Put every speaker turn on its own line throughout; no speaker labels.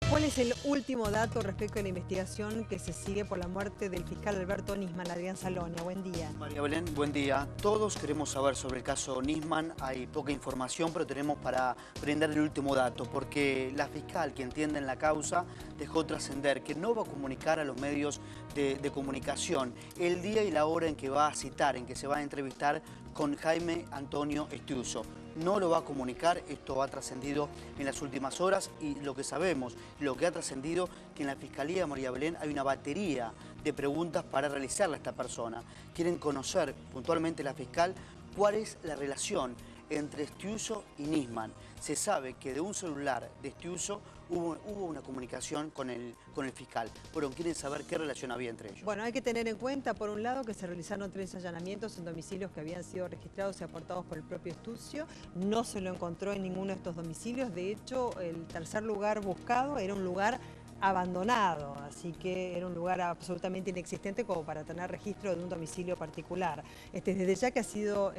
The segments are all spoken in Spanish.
¿Cuál es el último dato respecto a la investigación que se sigue por la muerte del fiscal Alberto Nisman? Adrián Salonia, buen día.
María Belén, buen día. Todos queremos saber sobre el caso Nisman. Hay poca información, pero tenemos para brindar el último dato, porque la fiscal que entiende en la causa dejó trascender que no va a comunicar a los medios de comunicación el día y la hora en que va a citar, en que se va a entrevistar con Jaime Antonio Estiuso. No lo va a comunicar, esto ha trascendido en las últimas horas y lo que sabemos, lo que ha trascendido, que en la Fiscalía de María Belén hay una batería de preguntas para realizarle a esta persona. Quieren conocer puntualmente la fiscal cuál es la relación entre Estiuso y Nisman. Se sabe que de un celular de Estiuso hubo una comunicación con el fiscal, pero quieren saber qué relación había entre ellos.
Bueno, hay que tener en cuenta, por un lado, que se realizaron 3 allanamientos en domicilios que habían sido registrados y aportados por el propio Estiuso. No se lo encontró en ninguno de estos domicilios. De hecho, el tercer lugar buscado era un lugar abandonado, así que era un lugar absolutamente inexistente como para tener registro de un domicilio particular. Desde ya que ha sido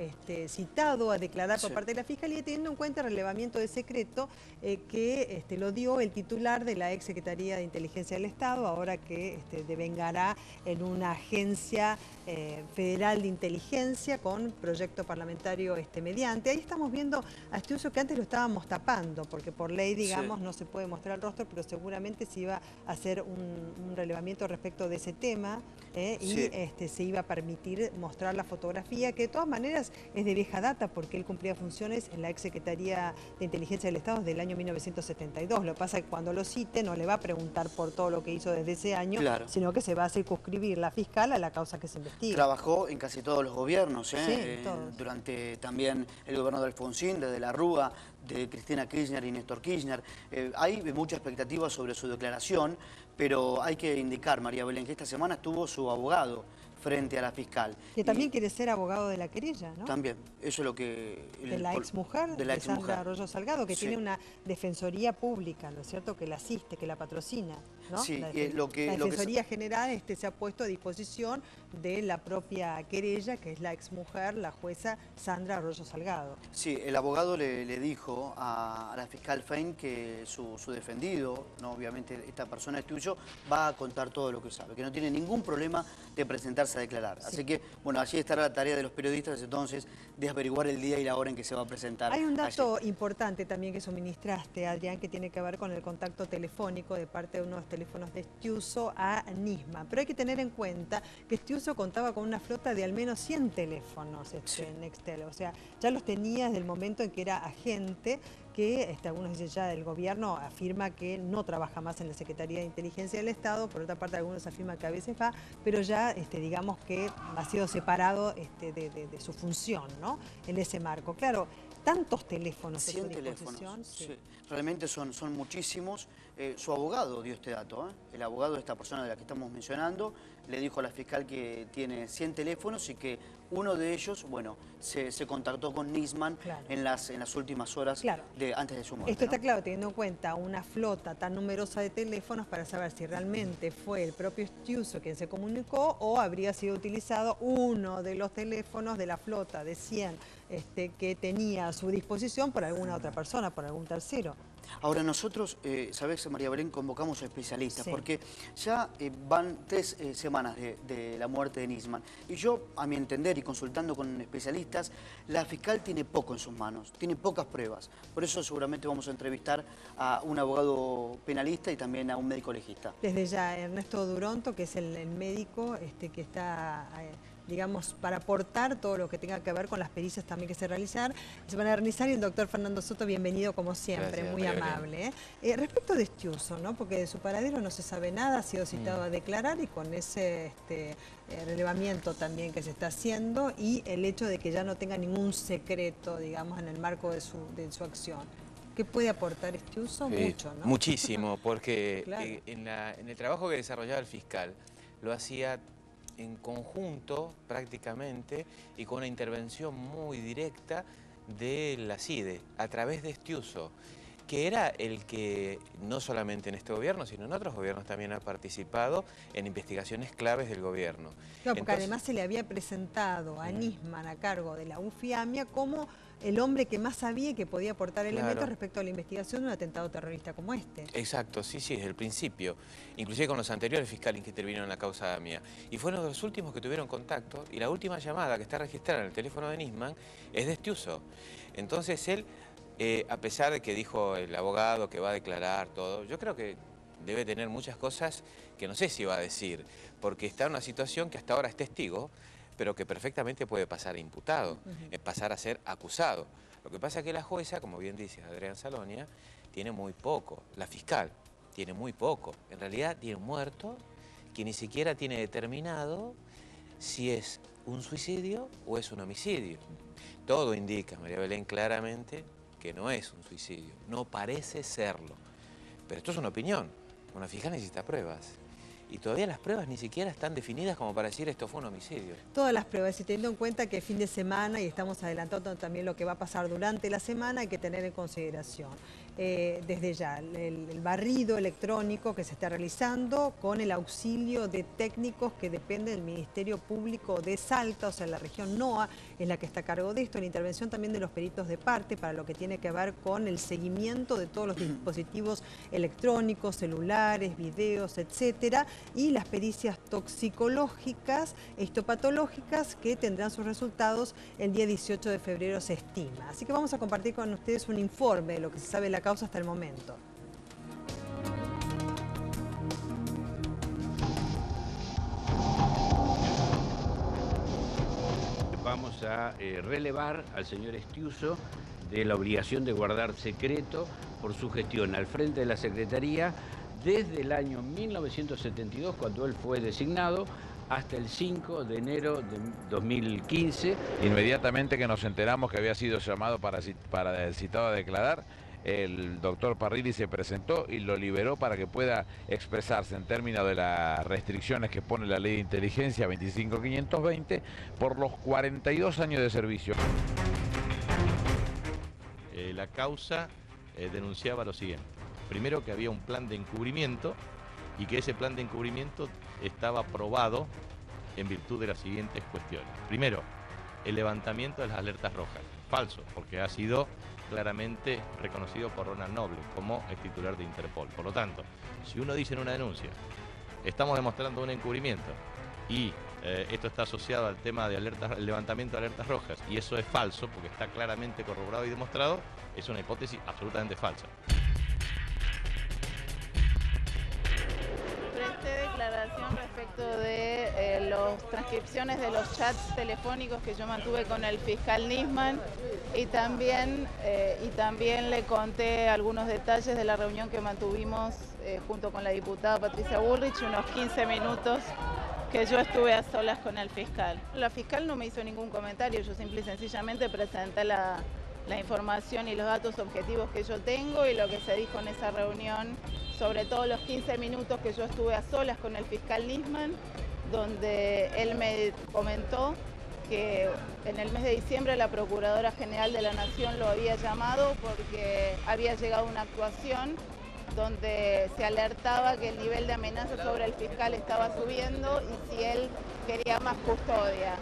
citado a declarar por parte de la Fiscalía, teniendo en cuenta el relevamiento de secreto que lo dio el titular de la ex Secretaría de Inteligencia del Estado, ahora que devengará en una agencia federal de inteligencia con proyecto parlamentario mediante. Ahí estamos viendo a Estiuso, que antes lo estábamos tapando, porque por ley, digamos,
Sí.
no se puede mostrar el rostro, pero seguramente se iba a hacer un relevamiento respecto de ese tema
Sí.
y se iba a permitir mostrar la fotografía, que de todas maneras es de vieja data, porque él cumplía funciones en la ex Secretaría de Inteligencia del Estado desde el año 1972. Lo que pasa es que cuando lo cite no le va a preguntar por todo lo que hizo desde ese año,
Claro.
sino que se va a circunscribir la fiscal a la causa que se investiga.
Trabajó en casi todos los gobiernos,
Sí, todos.
durante también el gobierno de Alfonsín, de la Rúa, de Cristina Kirchner y Néstor Kirchner. Hay mucha expectativa sobre su declaración, pero hay que indicar, María Belén, que esta semana estuvo su abogado frente a la fiscal.
Que también quiere ser abogado de la querella, ¿no?
También, eso es lo que...
De la exmujer de Sandra Arroyo Salgado, que
Sí.
tiene una defensoría pública, ¿no es cierto?, que la asiste, que la patrocina, ¿no?
Sí,
La Defensoría General se ha puesto a disposición de la propia querella, que es la exmujer, la jueza Sandra Arroyo Salgado.
Sí, el abogado le dijo a la fiscal Fein que su defendido, ¿no? Obviamente esta persona es tuyo, va a contar todo lo que sabe, que no tiene ningún problema de presentarse a declarar. Sí. Así que, bueno, allí estará la tarea de los periodistas entonces de averiguar el día y la hora en que se va a presentar.
Hay un dato importante también que suministraste, Adrián, que tiene que ver con el contacto telefónico de parte de unos teléfonos de Estiuso a Nisman. Pero hay que tener en cuenta que Estiuso contaba con una flota de al menos 100 teléfonos
Sí.
en Nextel. O sea, ya los tenía desde el momento en que era agente, que algunos dicen ya el gobierno afirma que no trabaja más en la Secretaría de Inteligencia del Estado, por otra parte algunos afirman que a veces va, pero ya digamos que ha sido separado de su función, ¿no?, en ese marco. Claro, tantos teléfonos a su disposición.
Sí. Realmente son muchísimos. Su abogado dio este dato, el abogado de esta persona de la que estamos mencionando, le dijo a la fiscal que tiene 100 teléfonos y que uno de ellos, bueno, se contactó con Nisman. Claro. en las últimas horas, claro, antes de su muerte.
Esto está claro, teniendo en cuenta una flota tan numerosa de teléfonos para saber si realmente fue el propio Estiuso quien se comunicó o habría sido utilizado uno de los teléfonos de la flota de 100 que tenía a su disposición por alguna otra persona, por algún tercero.
Ahora nosotros, sabés, María Belén, convocamos a especialistas,
Sí,
porque ya van 3 semanas de la muerte de Nisman. Y yo, a mi entender y consultando con especialistas, la fiscal tiene poco en sus manos, tiene pocas pruebas. Por eso seguramente vamos a entrevistar a un abogado penalista y también a un médico legista.
Desde ya, Ernesto Duronto, que es el médico que está, digamos, para aportar todo lo que tenga que ver con las pericias también que se van a realizar, y el doctor Fernando Soto, bienvenido como siempre. Gracias, muy amable. Respecto de Estiuso, ¿no?, porque de su paradero no se sabe nada, ha sido citado a declarar, y con ese relevamiento también que se está haciendo, y el hecho de que ya no tenga ningún secreto, digamos, en el marco de su acción. ¿Qué puede aportar Estiuso? Mucho, ¿no?
Muchísimo, porque
claro,
en el trabajo que desarrollaba el fiscal lo hacía en conjunto prácticamente y con una intervención muy directa de la CIDE a través de Estiuso, que era el que no solamente en este gobierno, sino en otros gobiernos también ha participado en investigaciones claves del gobierno.
Claro, porque además se le había presentado a Nisman a cargo de la UFIAMIA como el hombre que más sabía y que podía aportar elementos respecto a la investigación de un atentado terrorista como este.
Exacto, sí, desde el principio, inclusive con los anteriores fiscales que intervinieron en la causa AMIA. Y fueron los últimos que tuvieron contacto, y la última llamada que está registrada en el teléfono de Nisman es de Estiuso. Entonces él, a pesar de que dijo el abogado que va a declarar todo, yo creo que debe tener muchas cosas que no sé si va a decir, porque está en una situación que hasta ahora es testigo, pero que perfectamente puede pasar a imputado, pasar a ser acusado. Lo que pasa es que la jueza, como bien dice Adrián Salonia, tiene muy poco, la fiscal tiene muy poco. En realidad tiene un muerto que ni siquiera tiene determinado si es un suicidio o es un homicidio. Todo indica, María Belén, claramente que no es un suicidio, no parece serlo. Pero esto es una opinión, una fiscal necesita pruebas. Y todavía las pruebas ni siquiera están definidas como para decir esto fue un homicidio.
Todas las pruebas, y teniendo en cuenta que es fin de semana y estamos adelantando también lo que va a pasar durante la semana, hay que tener en consideración desde ya el barrido electrónico que se está realizando con el auxilio de técnicos que dependen del Ministerio Público de Salta, o sea, la región NOA es la que está a cargo de esto, la intervención también de los peritos de parte para lo que tiene que ver con el seguimiento de todos los dispositivos electrónicos, celulares, videos, etcétera, y las pericias toxicológicas, histopatológicas, que tendrán sus resultados el día 18 de febrero, se estima. Así que vamos a compartir con ustedes un informe de lo que se sabe de la causa hasta el momento.
Vamos a relevar al señor Estiuso de la obligación de guardar secreto por su gestión al frente de la Secretaría desde el año 1972, cuando él fue designado, hasta el 5 de enero de 2015.
Inmediatamente que nos enteramos que había sido llamado para el citado a declarar, el doctor Parrilli se presentó y lo liberó para que pueda expresarse en términos de las restricciones que pone la ley de inteligencia 25520 por los 42 años de servicio.
La causa denunciaba lo siguiente. Primero, que había un plan de encubrimiento y que ese plan de encubrimiento estaba aprobado en virtud de las siguientes cuestiones. Primero, el levantamiento de las alertas rojas. Falso, porque ha sido claramente reconocido por Ronald Noble como el titular de Interpol. Por lo tanto, si uno dice en una denuncia, estamos demostrando un encubrimiento y esto está asociado al tema de el levantamiento de alertas rojas, y eso es falso porque está claramente corroborado y demostrado, es una hipótesis absolutamente falsa.
Declaración respecto de las transcripciones de los chats telefónicos que yo mantuve con el fiscal Nisman y también le conté algunos detalles de la reunión que mantuvimos junto con la diputada Patricia Bullrich, unos 15 minutos que yo estuve a solas con el fiscal. La fiscal no me hizo ningún comentario, yo simple y sencillamente presenté la información y los datos objetivos que yo tengo y lo que se dijo en esa reunión, sobre todo los 15 minutos que yo estuve a solas con el fiscal Nisman, donde él me comentó que en el mes de diciembre la Procuradora General de la Nación lo había llamado porque había llegado una actuación donde se alertaba que el nivel de amenaza sobre el fiscal estaba subiendo y si él quería más custodia.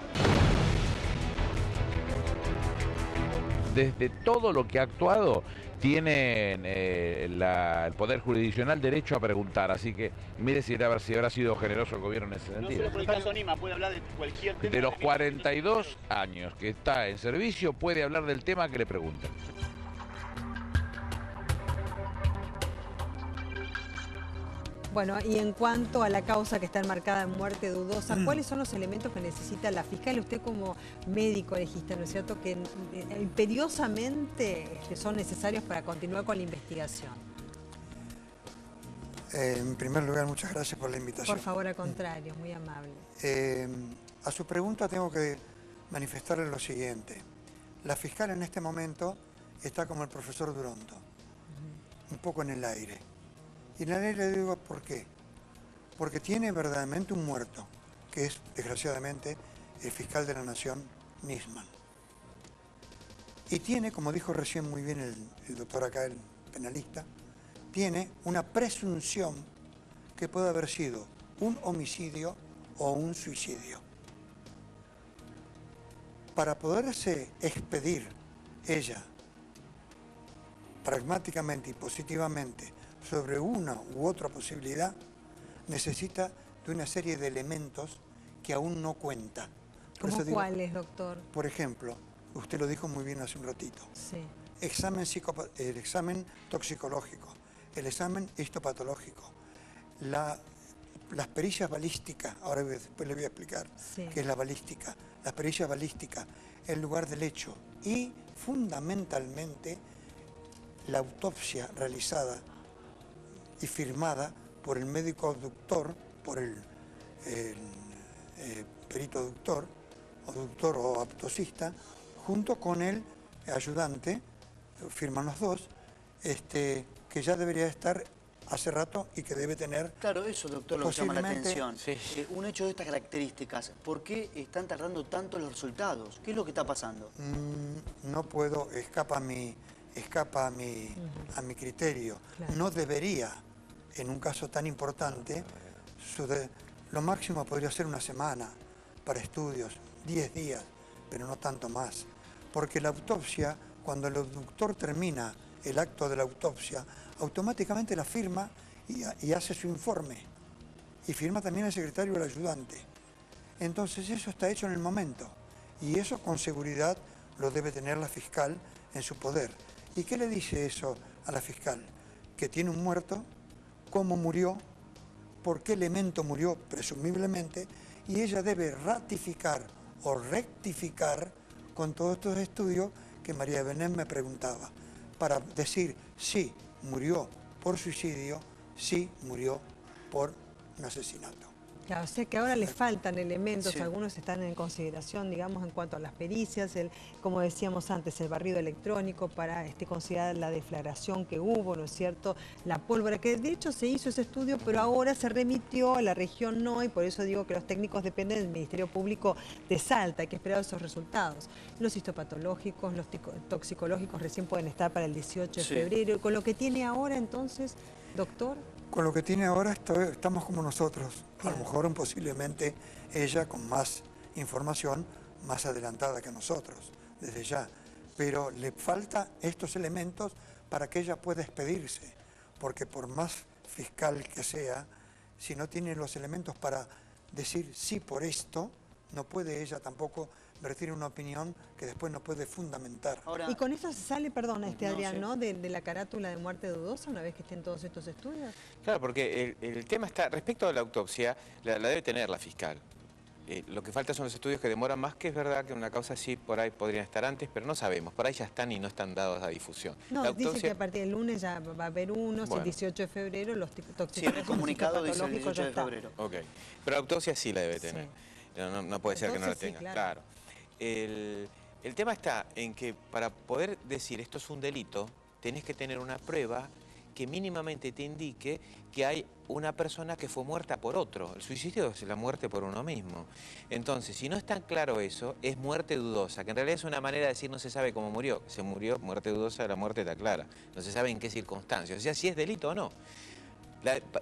Desde todo lo que ha actuado, tiene el Poder Jurisdiccional derecho a preguntar, así que mire si habrá sido generoso el gobierno en ese sentido.
No solo por el caso Nima, puede hablar de cualquier tema.
De los 42 años que está en servicio, puede hablar del tema que le pregunten.
Bueno, y en cuanto a la causa que está enmarcada en muerte dudosa, ¿cuáles son los elementos que necesita la fiscal? Usted como médico legista, ¿no es cierto?, que imperiosamente son necesarios para continuar con la investigación.
En primer lugar, muchas gracias por la invitación.
Por favor, al contrario, muy amable.
A su pregunta tengo que manifestarle lo siguiente. La fiscal en este momento está como el profesor Duronto, un poco en el aire. Y en el aire digo, ¿por qué? Porque tiene verdaderamente un muerto, que es, desgraciadamente, el fiscal de la Nación, Nisman. Y tiene, como dijo recién muy bien el doctor acá, el penalista, tiene una presunción que puede haber sido un homicidio o un suicidio. Para poderse expedir ella pragmáticamente y positivamente sobre una u otra posibilidad, necesita de una serie de elementos que aún no cuenta.
¿Cómo cuáles, doctor?
Por ejemplo, usted lo dijo muy bien hace un ratito.
Sí.
El examen toxicológico, el examen histopatológico, las pericias balísticas, ahora después le voy a explicar qué es la balística, las pericias balísticas, el lugar del hecho y fundamentalmente la autopsia realizada y firmada por el médico abductor, por el perito abductor o autopsista, junto con el ayudante, firman los dos, que ya debería estar hace rato y que debe tener...
Claro, eso, doctor, lo que llama la atención. Un hecho de estas características, ¿por qué están tardando tanto los resultados? ¿Qué es lo que está pasando?
No puedo, escapa a mi criterio. Claro. No debería, en un caso tan importante, lo máximo podría ser una semana para estudios, 10 días, pero no tanto más. Porque la autopsia, cuando el abductor termina el acto de la autopsia, automáticamente la firma y hace su informe. Y firma también el secretario o el ayudante. Entonces eso está hecho en el momento. Y eso con seguridad lo debe tener la fiscal en su poder. ¿Y qué le dice eso a la fiscal? Que tiene un muerto, cómo murió, por qué elemento murió, presumiblemente, y ella debe ratificar o rectificar con todos estos estudios que María Belén me preguntaba, para decir sí, murió por suicidio, sí, murió por un asesinato.
Claro, o sea que ahora le faltan elementos, algunos están en consideración, digamos, en cuanto a las pericias, como decíamos antes, el barrido electrónico para considerar la deflagración que hubo, ¿no es cierto? La pólvora, que de hecho se hizo ese estudio, pero ahora se remitió a la región no, y por eso digo que los técnicos dependen del Ministerio Público de Salta, hay que esperar esos resultados. Los histopatológicos, los toxicológicos recién pueden estar para el 18 de febrero. Con lo que tiene ahora entonces, doctor...
Con lo que tiene ahora estamos como nosotros, a lo mejor posiblemente ella con más información, más adelantada que nosotros, desde ya. Pero le falta estos elementos para que ella pueda expedirse, porque por más fiscal que sea, si no tiene los elementos para decir sí por esto, no puede ella tampoco vertir una opinión que después no puede fundamentar.
Ahora, y con eso se sale, perdón, Adrián, ¿no? De la carátula de muerte dudosa una vez que estén todos estos estudios.
Claro, porque el tema está, respecto a la autopsia, la debe tener la fiscal. Lo que falta son los estudios que demoran más, que es verdad que una causa sí por ahí podrían estar antes, pero no sabemos, por ahí ya están y no están dados a difusión.
No, dice que a partir del lunes ya va a haber unos, el 18 de febrero los toxicológicos,
comunicado dice el 18 de febrero.
Ok, pero la autopsia sí la debe tener. No puede ser que no la tenga. Claro. El tema está en que para poder decir esto es un delito, tenés que tener una prueba que mínimamente te indique que hay una persona que fue muerta por otro. El suicidio es la muerte por uno mismo. Entonces, si no es tan claro eso, es muerte dudosa, que en realidad es una manera de decir no se sabe cómo murió. Se murió, muerte dudosa, la muerte está clara. No se sabe en qué circunstancias, o sea, si es delito o no.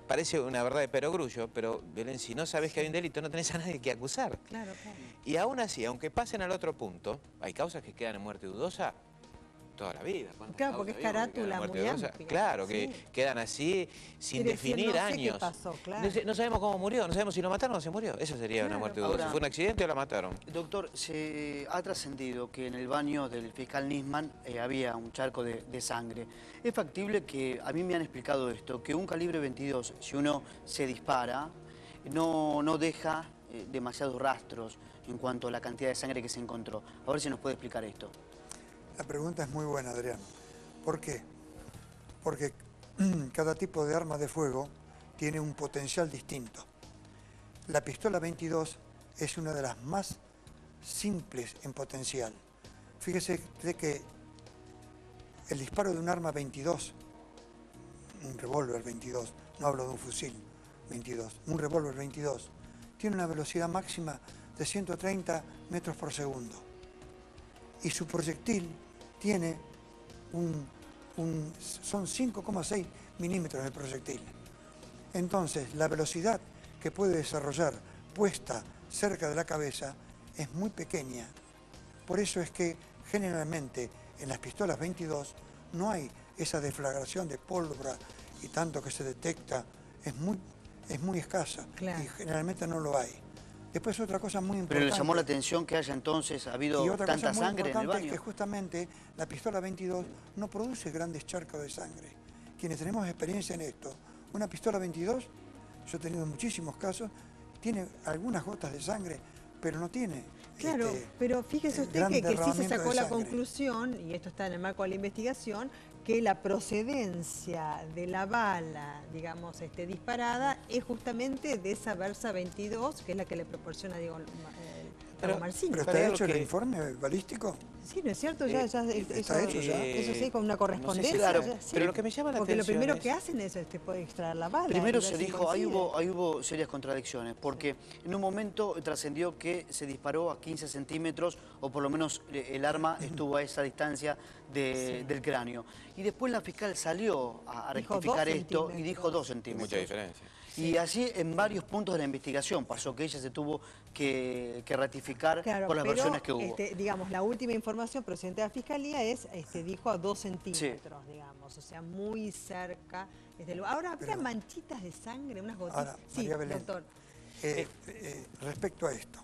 Parece una verdad de perogrullo, pero Belén, si no sabes que hay un delito, no tenés a nadie que acusar.
Claro, claro.
Y aún así, aunque pasen al otro punto, hay causas que quedan en muerte dudosa toda la vida.
Claro, porque es carátula muy amplia.
Claro, que quedan así sin definir años.
Qué pasó, claro.
No sabemos cómo murió, no sabemos si lo mataron o se murió. Eso sería una muerte dudosa.
Ahora,
¿Fue un accidente o la mataron?
Doctor, se ha trascendido que en el baño del fiscal Nisman había un charco de sangre. Es factible que, a mí me han explicado esto, que un calibre 22, si uno se dispara, no deja demasiados rastros en cuanto a la cantidad de sangre que se encontró. A ver si nos puede explicar esto.
La pregunta es muy buena, Adrián. ¿Por qué? Porque cada tipo de arma de fuego tiene un potencial distinto. La pistola 22 es una de las más simples en potencial. Fíjese que el disparo de un arma 22, un revólver 22, no hablo de un fusil 22, un revólver 22, tiene una velocidad máxima de 130 metros por segundo. Y su proyectil tiene son 5,6 milímetros de proyectil. Entonces, la velocidad que puede desarrollar puesta cerca de la cabeza es muy pequeña. Por eso es que generalmente en las pistolas 22 no hay esa deflagración de pólvora y tanto que se detecta, es muy escasa,
claro,
y generalmente no lo hay. Después otra cosa muy importante.
Pero le llamó la atención que haya entonces habido tanta sangre en el baño.
Que justamente la pistola 22 no produce grandes charcos de sangre. Quienes tenemos experiencia en esto, una pistola 22, yo he tenido muchísimos casos, tiene algunas gotas de sangre, pero no tiene...
Claro, pero fíjese usted que sí se sacó la conclusión, y esto está en el marco de la investigación, que la procedencia de la bala, digamos, disparada, es justamente de esa Versa 22, que es la que le proporciona, digo, Marcini.
¿Pero está hecho el informe balístico?
Sí, ¿no es cierto? Ya,
¿Está hecho ya?
Eso sí, con una correspondencia.
No sé si claro,
sí.
Pero lo que me llama la atención
porque lo primero que hacen es poder extraer la bala.
Primero se dijo, ahí hubo serias contradicciones, porque en un momento trascendió que se disparó a 15 centímetros, o por lo menos el arma estuvo a esa distancia del cráneo. Y después la fiscal salió a rectificar esto y dijo 2 centímetros.
Mucha diferencia.
Y así en varios puntos de la investigación pasó que ella se tuvo que ratificar por las versiones que hubo.
Digamos, la última información procedente de la Fiscalía es, dijo a 2 centímetros, digamos, o sea, muy cerca. Ahora, ¿habría manchitas de sangre, unas gotitas?
Ahora,
sí,
María Belén,
doctor.
Respecto a esto,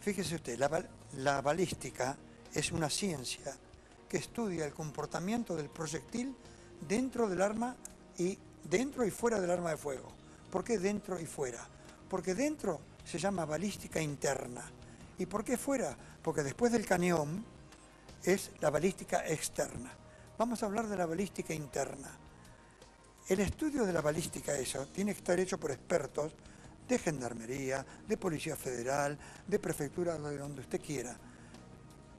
fíjese usted, la balística es una ciencia que estudia el comportamiento del proyectil dentro del arma y dentro y fuera del arma de fuego. ¿Por qué dentro y fuera? Porque dentro se llama balística interna. ¿Y por qué fuera? Porque después del cañón es la balística externa. Vamos a hablar de la balística interna. El estudio de la balística esa tiene que estar hecho por expertos de Gendarmería, de Policía Federal, de Prefectura, de donde usted quiera.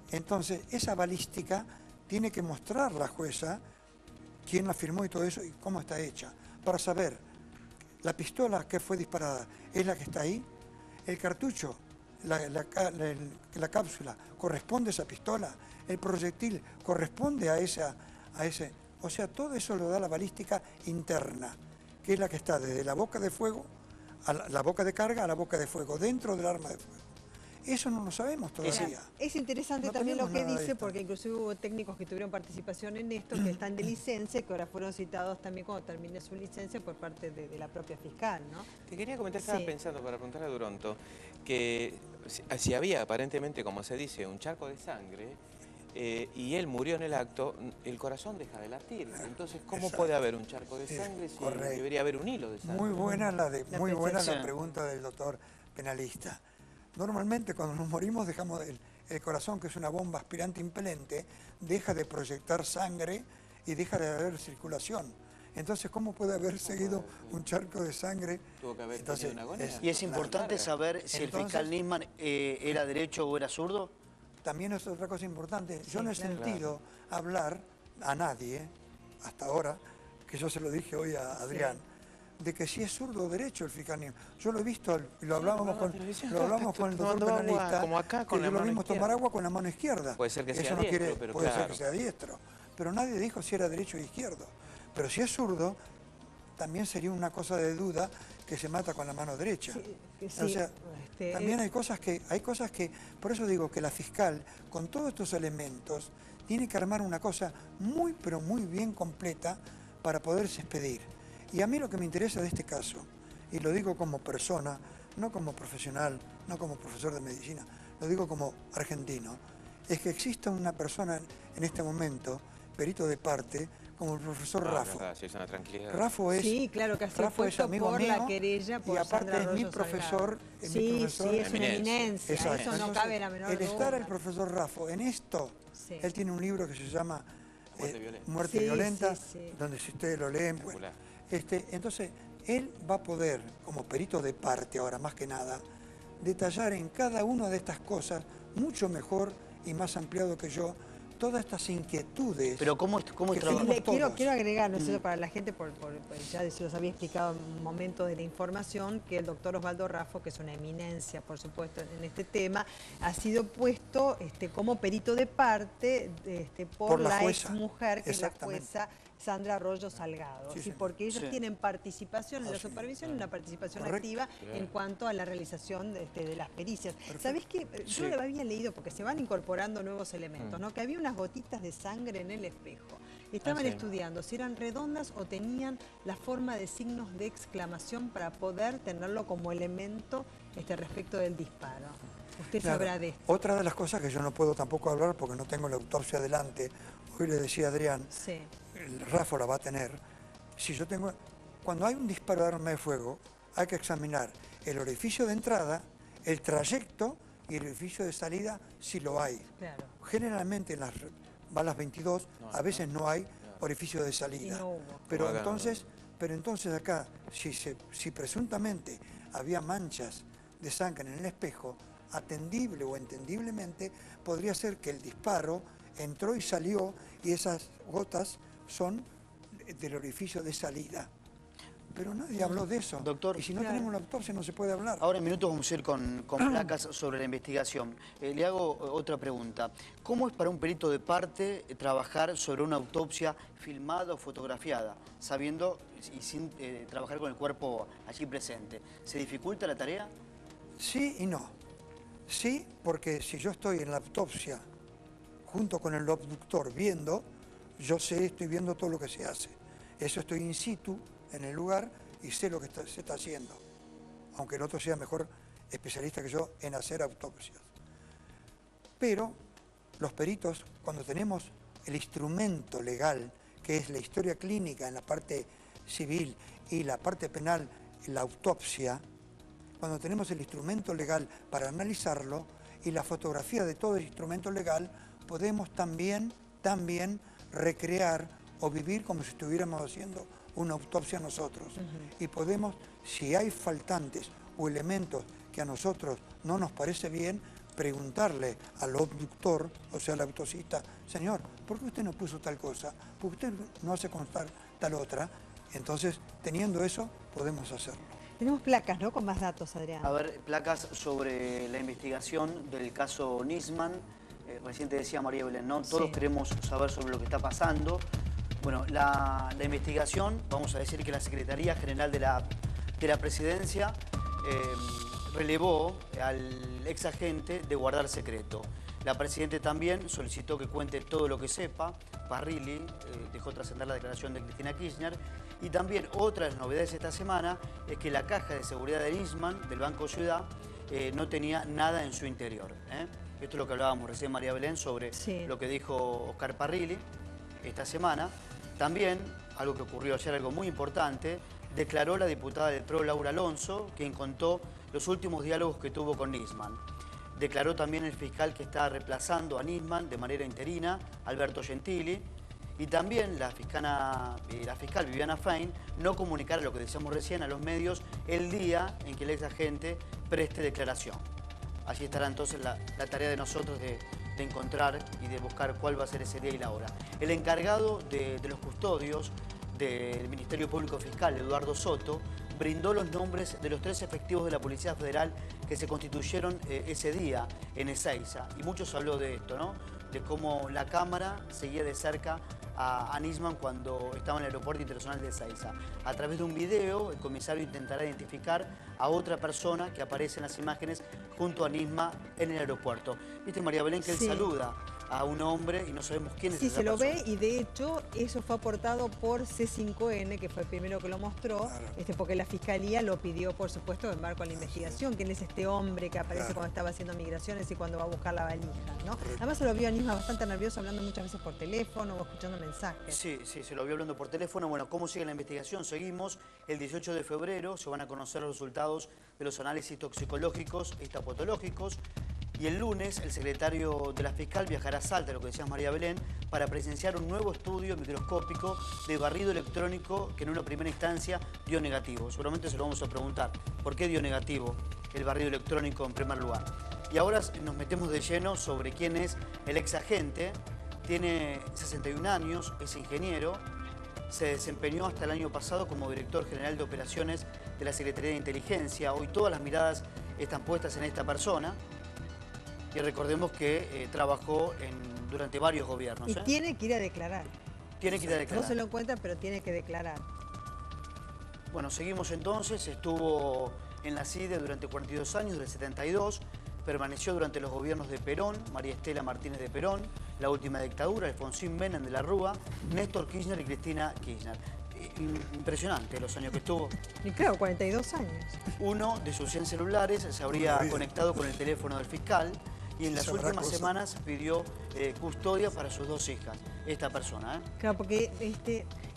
Entonces, esa balística tiene que mostrar la jueza quién la firmó y todo eso y cómo está hecha, para saber la pistola que fue disparada es la que está ahí, el cartucho, la cápsula, ¿corresponde a esa pistola? ¿El proyectil corresponde a ese? O sea, todo eso lo da la balística interna, que es la que está desde la boca de fuego, a la boca de carga, a la boca de fuego, dentro del arma de fuego. Eso no lo sabemos todavía.
Es interesante
No
también lo que
tenemos nada de
dice,
esto.
porque inclusive hubo técnicos que tuvieron participación en esto, que están de licencia, que ahora fueron citados también cuando termine su licencia por parte de la propia fiscal, ¿no?
Te quería comentar, estaba pensando para preguntarle a Duronto, que si había aparentemente, como se dice, un charco de sangre, y él murió en el acto, el corazón deja de latir. Entonces, ¿cómo puede haber un charco de sangre si debería haber un hilo de sangre?
Muy buena la pregunta del doctor penalista. Normalmente cuando nos morimos dejamos el corazón, que es una bomba aspirante impelente, deja de proyectar sangre y deja de haber circulación. Entonces, ¿cómo puede haber seguido un charco de sangre?
Tuvo que haber tenido una agonía.
Y es importante saber si el fiscal Nisman era derecho o era zurdo.
También es otra cosa importante. Yo no he sentido hablar a nadie, hasta ahora, que yo se lo dije hoy a Adrián, de que si es zurdo o derecho el fiscal Nisman. Yo lo he visto, lo hablábamos con el doctor penalista,
como acá, con
que lo vimos tomar agua con la mano izquierda.
Puede ser que sea
Eso no
diestro, pero
puede ser que sea diestro. Pero nadie dijo si era derecho o izquierdo. Pero si es zurdo, también sería una cosa de duda que se mata con la mano derecha. O sea, también hay cosas que, por eso digo que la fiscal, con todos estos elementos, tiene que armar una cosa muy, pero muy bien completa para poderse expedir. Y a mí lo que me interesa de este caso, y lo digo como persona, no como profesional, no como profesor de medicina, lo digo como argentino, es que exista una persona en este momento, perito de parte, como el profesor Raffo.
Sí, es una tranquilidad.
Raffo es,
sí, claro, que
Raffo es amigo mío,
la querella por
y aparte
Sandra
es mi
Arroyo
profesor.
Sí, es una eminencia,
Exacto.
eso no cabe la menor duda.
El estar el profesor Raffo en esto, él tiene un libro que se llama Muerte Violenta, donde si ustedes lo leen, bueno, entonces él va a poder, como perito de parte ahora más que nada, detallar en cada una de estas cosas mucho mejor y más ampliado que yo todas estas inquietudes...
Pero ¿cómo
que
trabaja?
tenemos
Quiero agregar, no sé, para la gente, ya se los había explicado en un momento de la información, que el doctor Osvaldo Raffo, que es una eminencia, por supuesto, en este tema, ha sido puesto como perito de parte por la exmujer, que es la jueza Sandra Arroyo Salgado,
Sí,
porque ellos
sí.
tienen participación en la supervisión y una participación
Correcto.
activa en cuanto a la realización de las pericias.
Perfecto.
¿Sabés qué? Yo
Sí.
lo había leído porque se van incorporando nuevos elementos, ¿no? Que había unas gotitas de sangre en el espejo. Estaban
sí.
estudiando si eran redondas o tenían la forma de signos de exclamación para poder tenerlo como elemento respecto del disparo. Usted
Claro.
sabrá de esto.
Otra de las cosas que yo no puedo tampoco hablar porque no tengo la autopsia adelante, hoy le decía a Adrián,
Sí.
el Rafa la va a tener, si yo tengo, cuando hay un disparo de arma de fuego, hay que examinar el orificio de entrada, el trayecto y el orificio de salida, si lo hay.
Claro.
Generalmente en las balas 22 a veces no hay orificio de salida.
Y no hubo.
Pero
Como acá,
entonces acá, si presuntamente había manchas de sangre en el espejo, atendible o entendiblemente, podría ser que el disparo entró y salió y esas gotas son del orificio de salida. Pero nadie habló de eso.
Doctor.
Y si no
Claro.
tenemos la autopsia no se puede hablar.
Ahora en minutos vamos a ir con placas sobre la investigación. Le hago otra pregunta. ¿Cómo es para un perito de parte trabajar sobre una autopsia filmada o fotografiada, sabiendo y sin trabajar con el cuerpo allí presente? ¿Se dificulta la tarea?
Sí y no. Sí, porque si yo estoy en la autopsia junto con el obductor viendo, yo estoy viendo todo lo que se hace. Eso estoy in situ, en el lugar, y sé lo que se está haciendo. Aunque el otro sea mejor especialista que yo en hacer autopsias. Pero los peritos, cuando tenemos el instrumento legal, que es la historia clínica en la parte civil y la parte penal, la autopsia, cuando tenemos el instrumento legal para analizarlo y la fotografía de todo el instrumento legal, podemos también recrear o vivir como si estuviéramos haciendo una autopsia nosotros. Y podemos, si hay faltantes o elementos que a nosotros no nos parece bien, preguntarle al obductor, o sea, al autopsista, señor, ¿por qué usted no puso tal cosa? ¿Por qué usted no hace constar tal otra? Entonces, teniendo eso, podemos hacerlo.
Tenemos placas, ¿no? Con más datos, Adrián.
A ver, placas sobre la investigación del caso Nisman. Recién te decía María Belén, ¿no? Todos
Sí.
queremos saber sobre lo que está pasando. Bueno, la investigación, vamos a decir que la Secretaría General de la Presidencia relevó al ex agente de guardar secreto. La Presidenta también solicitó que cuente todo lo que sepa. Parrilli dejó trascender la declaración de Cristina Kirchner. Y también otra de las novedades esta semana es que la caja de seguridad de Nisman, del Banco Ciudad, no tenía nada en su interior. Esto es lo que hablábamos recién, María Belén, sobre lo que dijo Oscar Parrilli esta semana. También, algo que ocurrió ayer, algo muy importante, declaró la diputada del PRO, Laura Alonso, quien contó los últimos diálogos que tuvo con Nisman. Declaró también el fiscal que está reemplazando a Nisman de manera interina, Alberto Gentili. Y también la fiscal Viviana Fein no comunicará, lo que decíamos recién, a los medios el día en que el ex agente preste declaración. Allí estará entonces la tarea de nosotros de encontrar y de buscar cuál va a ser ese día y la hora. El encargado de los custodios del Ministerio Público Fiscal, Eduardo Soto, brindó los nombres de los 3 efectivos de la Policía Federal que se constituyeron ese día en Ezeiza. Y muchos habló de esto, ¿no? De cómo la Cámara seguía de cerca a Nisman cuando estaba en el aeropuerto internacional de Ezeiza. A través de un video, el comisario intentará identificar a otra persona que aparece en las imágenes junto a Nisman en el aeropuerto. Viste, María Belén, que él saluda a un hombre y no sabemos quién es esa
se lo
persona.
ve, y de hecho eso fue aportado por C5N, que fue el primero que lo mostró, porque la Fiscalía lo pidió, por supuesto, en marco a la investigación. ¿Quién es este hombre que aparece cuando estaba haciendo migraciones y cuando va a buscar la valija, ¿no? Además se lo vio a Nisman bastante nervioso, hablando muchas veces por teléfono o escuchando mensajes.
Sí, se lo vio hablando por teléfono. Bueno, ¿cómo sigue la investigación? Seguimos. El 18 de febrero se van a conocer los resultados de los análisis toxicológicos y histopatológicos. Y el lunes el secretario de la Fiscal viajará a Salta, lo que decías María Belén, para presenciar un nuevo estudio microscópico de barrido electrónico que en una primera instancia dio negativo. Seguramente se lo vamos a preguntar. ¿Por qué dio negativo el barrido electrónico en primer lugar? Y ahora nos metemos de lleno sobre quién es el ex agente Tiene 61 años, es ingeniero, se desempeñó hasta el año pasado como director general de operaciones de la Secretaría de Inteligencia. Hoy todas las miradas están puestas en esta persona y recordemos que trabajó durante varios gobiernos.
Y tiene que ir a declarar.
Tiene que ir a declarar.
No se lo encuentran, pero tiene que declarar.
Bueno, seguimos entonces. Estuvo en la CIDE durante 42 años, del 72. Permaneció durante los gobiernos de Perón, María Estela Martínez de Perón, la última dictadura, Alfonsín Menem de la Rúa, Néstor Kirchner y Cristina Kirchner. Impresionante los años que estuvo.
Y claro, 42 años.
Uno de sus 100 celulares se habría conectado con el teléfono del fiscal y en las últimas semanas pidió custodia para sus 2 hijas, esta persona.
Claro, porque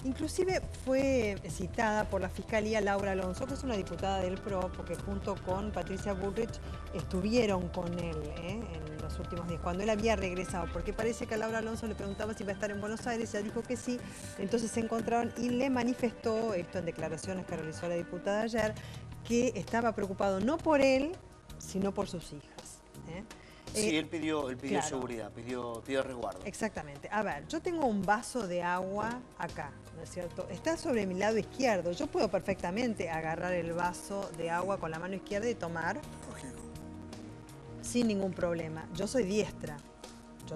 inclusive fue citada por la Fiscalía Laura Alonso, que es una diputada del PRO, porque junto con Patricia Bullrich estuvieron con él en los últimos días, cuando él había regresado, porque parece que a Laura Alonso le preguntaba si iba a estar en Buenos Aires, ella dijo que sí, entonces se encontraron y le manifestó, esto en declaraciones que realizó la diputada ayer, que estaba preocupado no por él, sino por sus hijas.
Sí, él pidió
claro.
seguridad, pidió resguardo.
Exactamente. A ver, yo tengo un vaso de agua acá, ¿no es cierto? Está sobre mi lado izquierdo. Yo puedo perfectamente agarrar el vaso de agua con la mano izquierda y tomar sin ningún problema. Yo soy diestra. Yo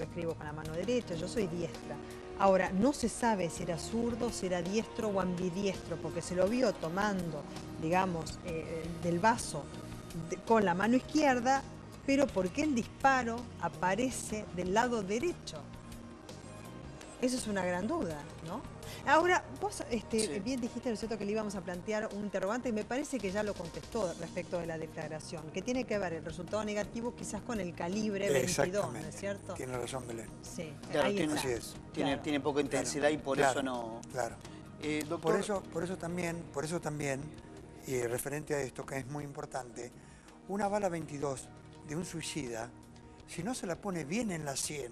escribo con la mano derecha, yo soy diestra. Ahora, no se sabe si era zurdo, si era diestro o ambidiestro, porque se lo vio tomando, digamos, del vaso con la mano izquierda, pero ¿por qué el disparo aparece del lado derecho? Eso es una gran duda, ¿no? Ahora, vos bien dijiste, ¿no es cierto?, que le íbamos a plantear un interrogante y me parece que ya lo contestó respecto de la declaración, que tiene que ver el resultado negativo quizás con el calibre 22, ¿no es cierto?
Tiene razón, Belén.
Sí,
claro,
ahí está.
Así es.
Tiene poca intensidad y por eso no...
Claro.
Doctor...
Por eso también, y referente a esto que es muy importante, una bala 22 de un suicida, si no se la pone bien en la sien,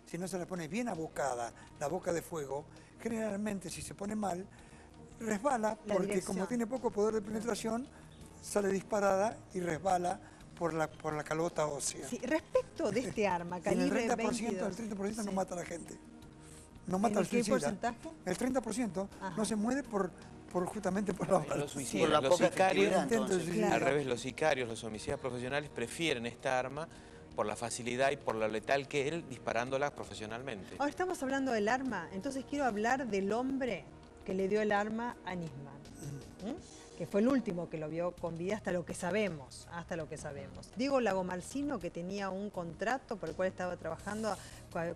si no se la pone bien abocada, la boca de fuego, generalmente si se pone mal, resbala, porque como tiene poco poder de penetración, sale disparada y resbala por la calota ósea.
Sí, respecto de este arma, calibre 22...
El 30% no mata a la gente. No mata al suicida.
¿Qué porcentaje?
El 30% no se muere justamente por la bala.
Los suicidas, los sicarios,
claro.
Al revés, los sicarios, los homicidas profesionales prefieren esta arma por la facilidad y por lo letal que él disparándola profesionalmente.
Ahora estamos hablando del arma, entonces quiero hablar del hombre que le dio el arma a Nisman, que fue el último que lo vio con vida hasta lo que sabemos, Diego Lagomarsino, que tenía un contrato por el cual estaba trabajando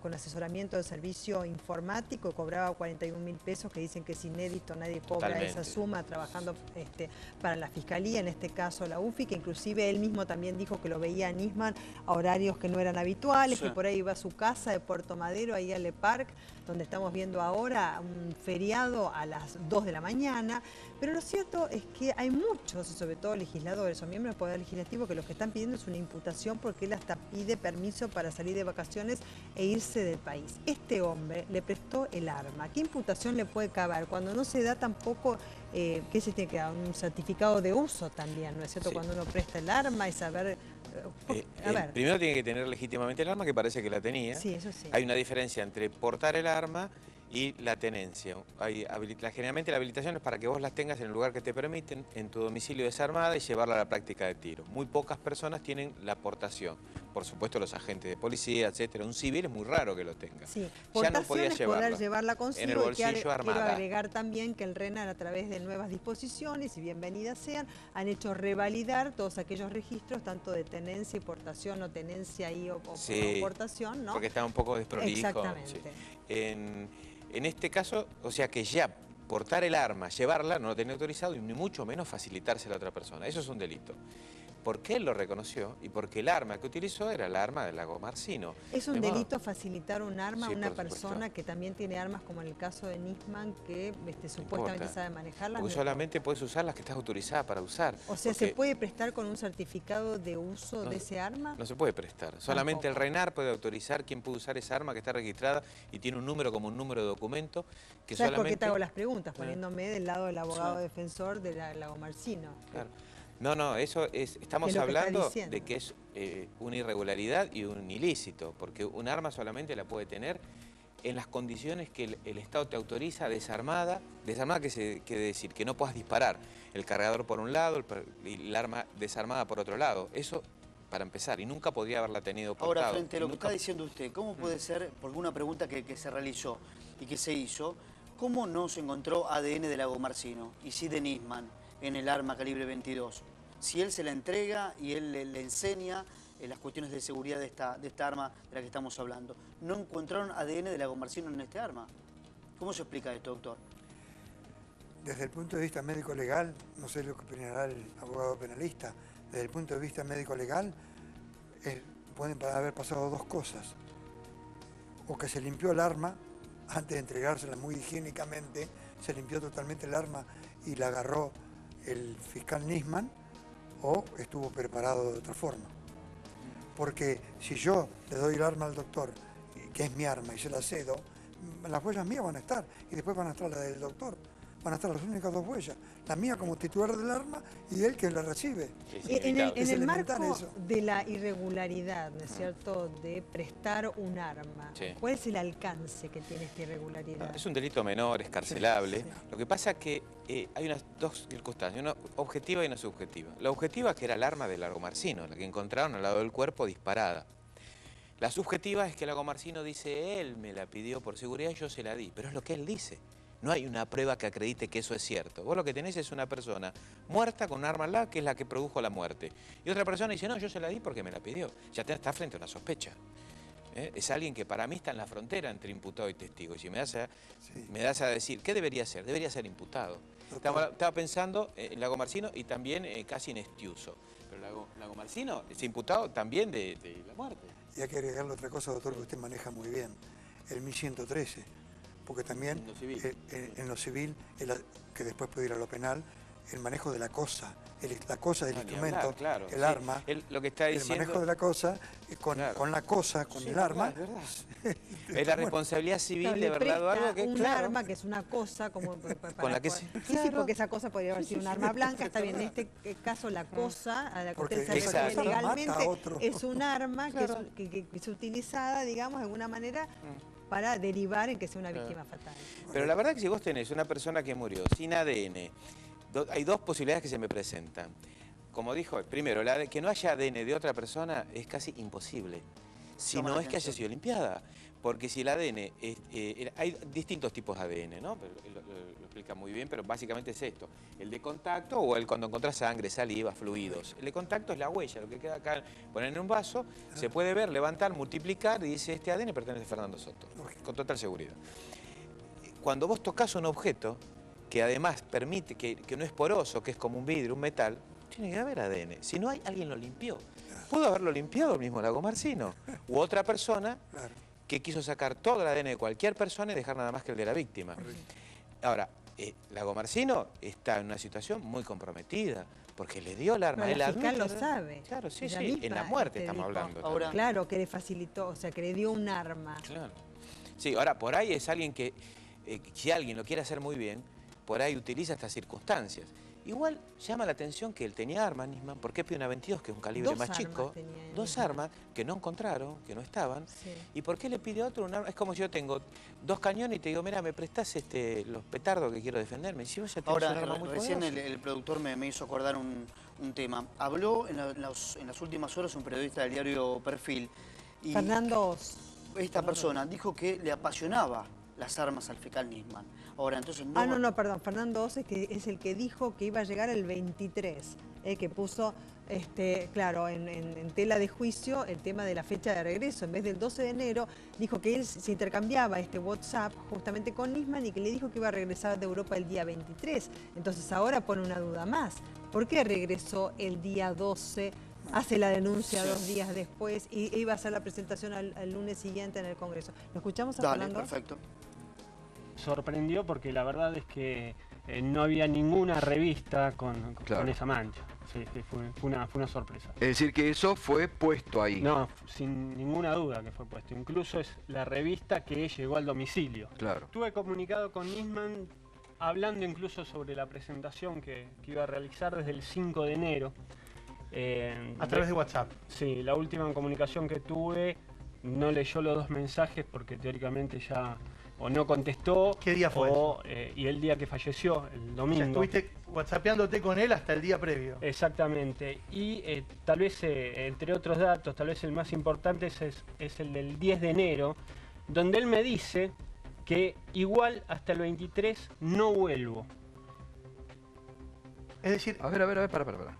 con asesoramiento de servicio informático, cobraba 41.000 pesos, que dicen que es inédito, nadie cobra esa suma, trabajando para la Fiscalía, en este caso la UFI, que inclusive él mismo también dijo que lo veía a Nisman a horarios que no eran habituales, que por ahí iba a su casa de Puerto Madero, ahí a Le Parc, donde estamos viendo ahora un feriado a las 2 de la mañana, pero lo cierto es que hay muchos, sobre todo legisladores o miembros del Poder Legislativo, que lo que están pidiendo es una imputación porque él hasta pide permiso para salir de vacaciones e irse del país. Este hombre le prestó el arma. ¿Qué imputación le puede caber? Cuando no se da tampoco, ¿qué se tiene que dar? Un certificado de uso también, ¿no es cierto? Sí. Cuando uno presta el arma y saber...
Primero tiene que tener legítimamente el arma, que parece que la tenía.
Sí, eso sí.
Hay una diferencia entre portar el arma y la tenencia. Generalmente la habilitación es para que vos las tengas en el lugar que te permiten, en tu domicilio desarmada, y llevarla a la práctica de tiro. Muy pocas personas tienen la portación. Por supuesto, los agentes de policía, etcétera. Un civil es muy raro que lo tenga.
Sí,
ya no podía
poder llevarla consigo.
En el bolsillo armada.
Quiero agregar también que el RENAR, a través de nuevas disposiciones, y bienvenidas sean, han hecho revalidar todos aquellos registros, tanto de tenencia y portación, o tenencia y o portación, ¿no?
Porque está un poco desprolijo.
Exactamente.
Sí. En este caso, o sea que ya portar el arma, llevarla, no lo tenía autorizado, y ni mucho menos facilitársela a otra persona. Eso es un delito. Porque él lo reconoció y porque el arma que utilizó era el arma de Lagomarsino.
¿Es un delito facilitar un arma a una persona que también tiene armas, como en el caso de Nisman, que supuestamente sabe manejarlas?
Porque solamente puedes usar las que estás autorizada para usar.
O sea, ¿se puede prestar con un certificado de uso de ese arma?
No se puede prestar. Solamente el RENAR puede autorizar quién puede usar esa arma que está registrada y tiene un número como un número de documento. Que
¿Sabes por qué te hago las preguntas? Poniéndome del lado del abogado defensor de Lagomarsino.
Claro. No, eso es, estamos
Es lo que está
hablando
diciendo.
de que es una irregularidad y un ilícito, porque un arma solamente la puede tener en las condiciones que el Estado te autoriza desarmada. Desarmada quiere decir que no puedas disparar el cargador por un lado y el arma desarmada por otro lado. Eso para empezar, y nunca podría haberla tenido portado.
Ahora, frente a lo que
Nunca-
está diciendo usted, ¿cómo puede ser, por una pregunta que se realizó y que se hizo, cómo no se encontró ADN de Lagomarsino y sí de Nisman en el arma calibre 22? Si él se la entrega y él le enseña las cuestiones de seguridad de esta arma de la que estamos hablando, ¿no encontraron ADN de Lagomarsino en este arma? ¿Cómo se explica esto, doctor?
Desde el punto de vista médico-legal, no sé lo que opinará el abogado penalista, desde el punto de vista médico-legal, pueden haber pasado dos cosas. O que se limpió el arma, antes de entregársela muy higiénicamente, se limpió totalmente el arma y la agarró el fiscal Nisman, o estuvo preparado de otra forma. Porque si yo le doy el arma al doctor, que es mi arma, y se la cedo, las huellas mías van a estar, y después van a estar las del doctor. Van a estar las únicas dos huellas, la mía como titular del arma y él que la recibe.
En el
Es elemental
marco
eso.
de la irregularidad, ¿no es cierto?, de prestar un arma,
Sí.
¿cuál es el alcance que tiene esta irregularidad?
Es un delito menor, es carcelable.
Sí.
Lo que pasa es que hay dos circunstancias, una objetiva y una subjetiva. La objetiva que era el arma de Lagomarsino, la que encontraron al lado del cuerpo disparada. La subjetiva es que Lagomarsino dice, él me la pidió por seguridad y yo se la di, pero es lo que él dice. No hay una prueba que acredite que eso es cierto. Vos lo que tenés es una persona muerta con un arma al lado, que es la que produjo la muerte. Y otra persona dice, no, yo se la di porque me la pidió. Ya está frente a una sospecha. Es alguien que para mí está en la frontera entre imputado y testigo. Y si me das a decir, ¿qué debería ser? Debería ser imputado. Estaba pensando en Lagomarsino y también casi en Estiuso. Pero Lagomarsino es imputado también de la muerte.
Y hay que agregarle otra cosa, doctor, que usted maneja muy bien, el 1113, porque también en lo civil, que después puede ir a lo penal, el manejo de la cosa, la cosa del instrumento,
claro,
el arma,
lo que está diciendo,
el manejo de la cosa, con la cosa, con el arma.
Es verdad. Es la responsabilidad civil
Claro,
de
le
verdad o algo
presta
que
un
claro,
arma que es una cosa como para
con la que
sí, porque esa cosa podría haber sido un arma blanca, está bien. En este caso la cosa a la que
Porque
usted se
esa
refiere
cosa
mata a
legalmente
otro.
es un arma que es utilizada, digamos, de alguna manera para derivar en que sea una víctima fatal.
Pero la verdad que si vos tenés una persona que murió sin ADN, hay dos posibilidades que se me presentan. Como dijo, primero, que no haya ADN de otra persona es casi imposible, si
Llama
no
la
es que haya
atención.
sido limpiada. Porque si el ADN, hay distintos tipos de ADN, ¿no? Pero lo explica muy bien, pero básicamente es esto. El de contacto o el cuando encontrás sangre, saliva, fluidos. El de contacto es la huella, lo que queda acá, poner en un vaso, se puede ver, levantar, multiplicar y dice, este ADN pertenece a Fernando Soto, con total seguridad. Cuando vos tocas un objeto, que además permite, que no es poroso, que es como un vidrio, un metal, tiene que haber ADN. Si no hay, alguien lo limpió. Pudo haberlo limpiado el mismo Lagomarsino. U otra persona que quiso sacar todo el ADN de cualquier persona y dejar nada más que el de la víctima. Ahora, Lagomarsino está en una situación muy comprometida, porque le dio el arma.
Pero
Él
la fiscal
admite,
lo sabe.
Claro, sí,
Ella
sí,
misma
en la muerte estamos
dijo,
hablando.
Ahora-
Claro, que le facilitó, o sea, que le dio un arma.
Claro. Sí, ahora, por ahí es alguien que, si alguien lo quiere hacer muy bien, por ahí utiliza estas circunstancias. Igual llama la atención que él tenía armas, Nisman, ¿por qué pide una 22, que es un calibre
Dos
más
armas
chico?
tenía él,
Dos
Nisman.
armas que no encontraron, que no estaban.
Sí.
¿Y por qué le pide a otro un arma? Es como si yo tengo dos cañones y te digo, mira, ¿me prestás los petardos que quiero defenderme? Y si vos ya tenés
Ahora,
un arma muy
recién
poderosa.
el productor me hizo acordar un tema. Habló en las últimas horas un periodista del diario Perfil y
Fernando Oz.
esta persona dijo que le apasionaba las armas al fiscal Nisman. Ahora, entonces no...
No, perdón, Fernando Oz es el que dijo que iba a llegar el 23, que puso, claro, en tela de juicio el tema de la fecha de regreso. En vez del 12 de enero, dijo que él se intercambiaba este WhatsApp justamente con Nisman y que le dijo que iba a regresar de Europa el día 23. Entonces ahora pone una duda más. ¿Por qué regresó el día 12? Hace la denuncia 2 días después y iba a hacer la presentación al lunes siguiente en el Congreso. ¿Lo escuchamos a
Dale,
Fernando?
perfecto.
Sorprendió porque la verdad es que no había ninguna revista con esa mancha. Sí, fue una sorpresa.
Es decir, que eso fue puesto ahí.
No, sin ninguna duda que fue puesto. Incluso es la revista que llegó al domicilio.
Claro.
Estuve comunicado con Nisman hablando incluso sobre la presentación que iba a realizar desde el 5 de enero.
A través de WhatsApp.
Sí, la última comunicación que tuve no leyó los 2 mensajes porque teóricamente ya o no contestó.
¿Qué día fue eso?
Y el día que falleció, el domingo.
O sea, estuviste whatsappeándote con él hasta el día previo.
Exactamente. Y tal vez, entre otros datos, tal vez el más importante es el del 10 de enero, donde él me dice que igual hasta el 23 no vuelvo.
Es decir...
A ver, para.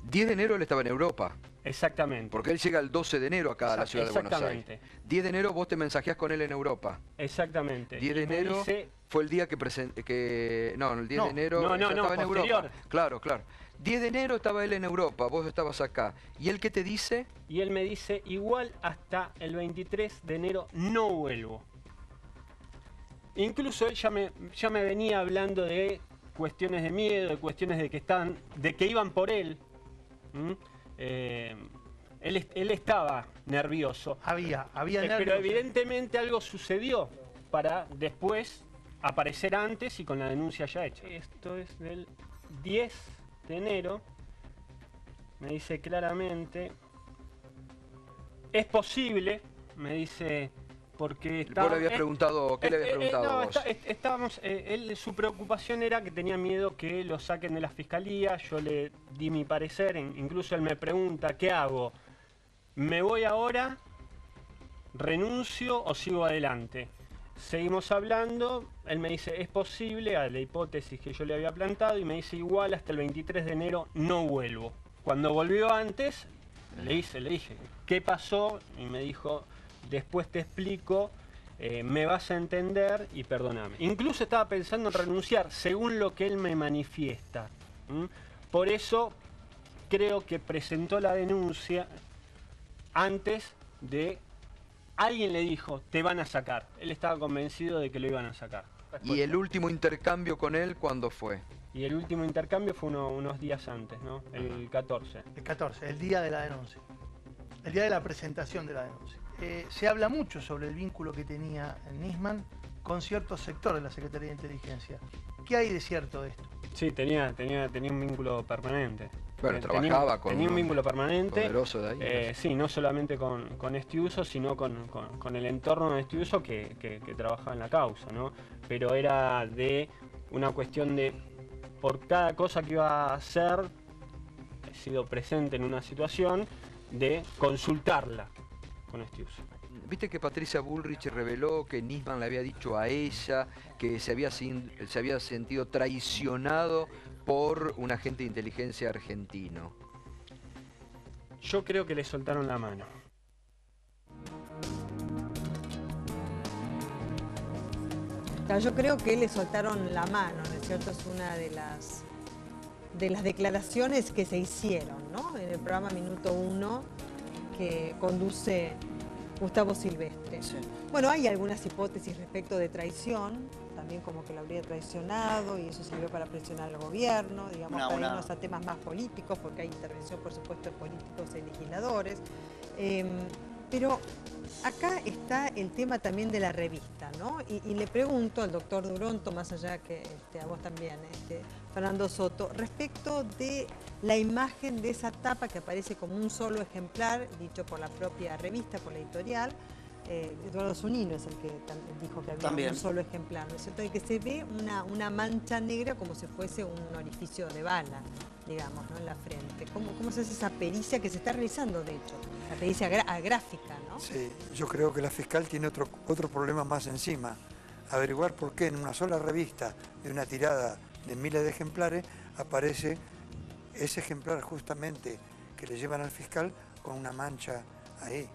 10 de enero él estaba en Europa.
Exactamente.
Porque él llega el 12 de enero acá a la ciudad de Buenos Aires.
Exactamente.
10 de enero vos te mensajeás con él en Europa.
Exactamente.
10 de enero fue el día que no, el 10 de enero estaba en Europa. Claro. 10 de enero estaba él en Europa, vos estabas acá. ¿Y él qué te dice?
Y él me dice, igual hasta el 23 de enero no vuelvo. Incluso él ya me venía hablando de cuestiones de miedo, de cuestiones de que iban por él. Él estaba nervioso.
Había nervios.
Pero evidentemente algo sucedió para después aparecer antes y con la denuncia ya hecha. Esto es del 10 de enero. Me dice claramente, es posible, me dice, porque
vos le habías preguntado, ¿qué le habías preguntado vos?
Su preocupación era que tenía miedo que lo saquen de la fiscalía. Yo le di mi parecer, incluso él me pregunta, ¿qué hago? ¿Me voy ahora? ¿Renuncio o sigo adelante? Seguimos hablando, él me dice, es posible, a la hipótesis que yo le había plantado, y me dice, igual hasta el 23 de enero no vuelvo. Cuando volvió antes, le dije, ¿qué pasó? Y me dijo, después te explico, me vas a entender y perdóname. Incluso estaba pensando en renunciar, según lo que él me manifiesta. Por eso creo que presentó la denuncia antes de... Alguien le dijo, te van a sacar. Él estaba convencido de que lo iban a sacar.
¿Y el último intercambio con él cuándo fue?
Y el último intercambio fue unos días antes, ¿no? El 14.
El 14, el día de la denuncia. El día de la presentación de la denuncia. Se habla mucho sobre el vínculo que tenía Nisman con cierto sector de la Secretaría de Inteligencia. ¿Qué hay de cierto de esto?
Sí, tenía un vínculo permanente.
Bueno, trabajaba con
un vínculo permanente.
Poderoso de ahí.
Sí, no solamente con Estiuso, sino con el entorno de Estiuso que trabajaba en la causa, ¿no? Pero era de una cuestión de, por cada cosa que iba a hacer, he sido presente en una situación de consultarla con Estiuso.
Viste que Patricia Bullrich reveló que Nisman le había dicho a ella que se había sentido traicionado por un agente de inteligencia argentino.
Yo creo que le soltaron la mano.
Claro, yo creo que le soltaron la mano, ¿no es cierto? Es una de las declaraciones que se hicieron, ¿no? En el programa Minuto 1 que conduce Gustavo Silvestre. Sí. Bueno, hay algunas hipótesis respecto de traición, también como que lo habría traicionado y eso sirvió para presionar al gobierno, digamos, para irnos a temas más políticos, porque hay intervención, por supuesto, de políticos y legisladores. Pero acá está el tema también de la revista, ¿no? Y le pregunto al doctor Duronto, más allá que a vos también, Fernando Soto, respecto de la imagen de esa tapa que aparece como un solo ejemplar, dicho por la propia revista, por la editorial. Eduardo Zunino es el que dijo que había un solo ejemplar, ¿no es cierto? Y que se ve una mancha negra como si fuese un orificio de bala, digamos, ¿no? En la frente. ¿Cómo se hace esa pericia que se está realizando, de hecho? La pericia gráfica, ¿no?
Sí, yo creo que la fiscal tiene otro problema más encima. Averiguar por qué en una sola revista de una tirada de miles de ejemplares aparece ese ejemplar justamente que le llevan al fiscal con una mancha ahí.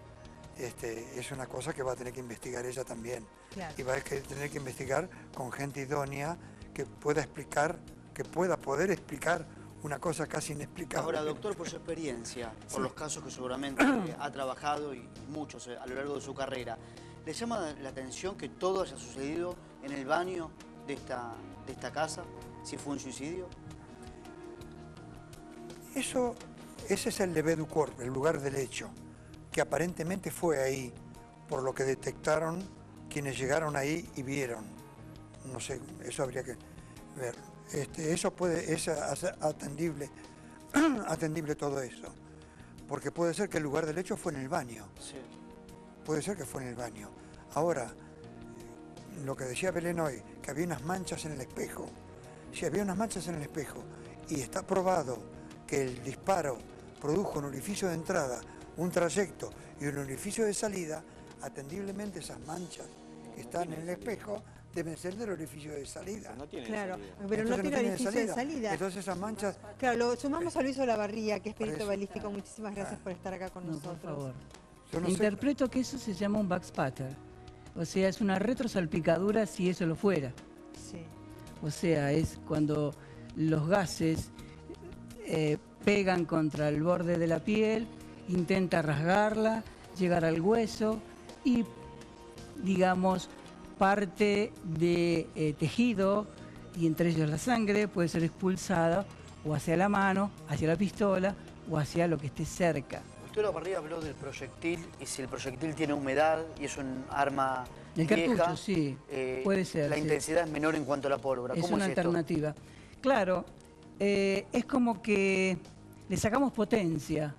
Es una cosa que va a tener que investigar ella también. Claro. Y va a tener que investigar con gente idónea que pueda poder explicar una cosa casi inexplicable.
Ahora, doctor, por su experiencia, por los casos que seguramente ha trabajado y muchos a lo largo de su carrera, ¿le llama la atención que todo haya sucedido en el baño de esta casa? Si fue un suicidio.
Ese es el levé du corps, el lugar del hecho, que aparentemente fue ahí, por lo que detectaron quienes llegaron ahí y vieron, no sé, eso habría que ver. Eso es atendible, atendible todo eso. Porque puede ser que el lugar del hecho fue en el baño.
Sí.
Puede ser que fue en el baño. Ahora, lo que decía Belén hoy, que había unas manchas en el espejo. Si había unas manchas en el espejo y está probado que el disparo produjo un orificio de entrada, un trayecto y un orificio de salida, atendiblemente esas manchas que están en el espejo deben ser del orificio de salida.
No tiene claro, pero no tiene orificio de salida.
Entonces esas manchas...
Claro, lo sumamos a Luis Olavarría, que es perito balístico. Muchísimas gracias por estar acá con nosotros.
Por favor.
No
Interpreto que eso se llama un backspatter. O sea, es una retrosalpicadura si eso lo fuera.
Sí.
O sea, es cuando los gases pegan contra el borde de la piel, intenta rasgarla, llegar al hueso y, digamos, parte de tejido, y entre ellos la sangre, puede ser expulsada o hacia la mano, hacia la pistola o hacia lo que esté cerca.
Usted Olavarría habló del proyectil y si el proyectil tiene humedad y es un arma
el
vieja,
cartucho, sí, puede ser.
La intensidad es menor en cuanto a la pólvora.
Es
¿Cómo
una alternativa. Claro, es como que le sacamos potencia,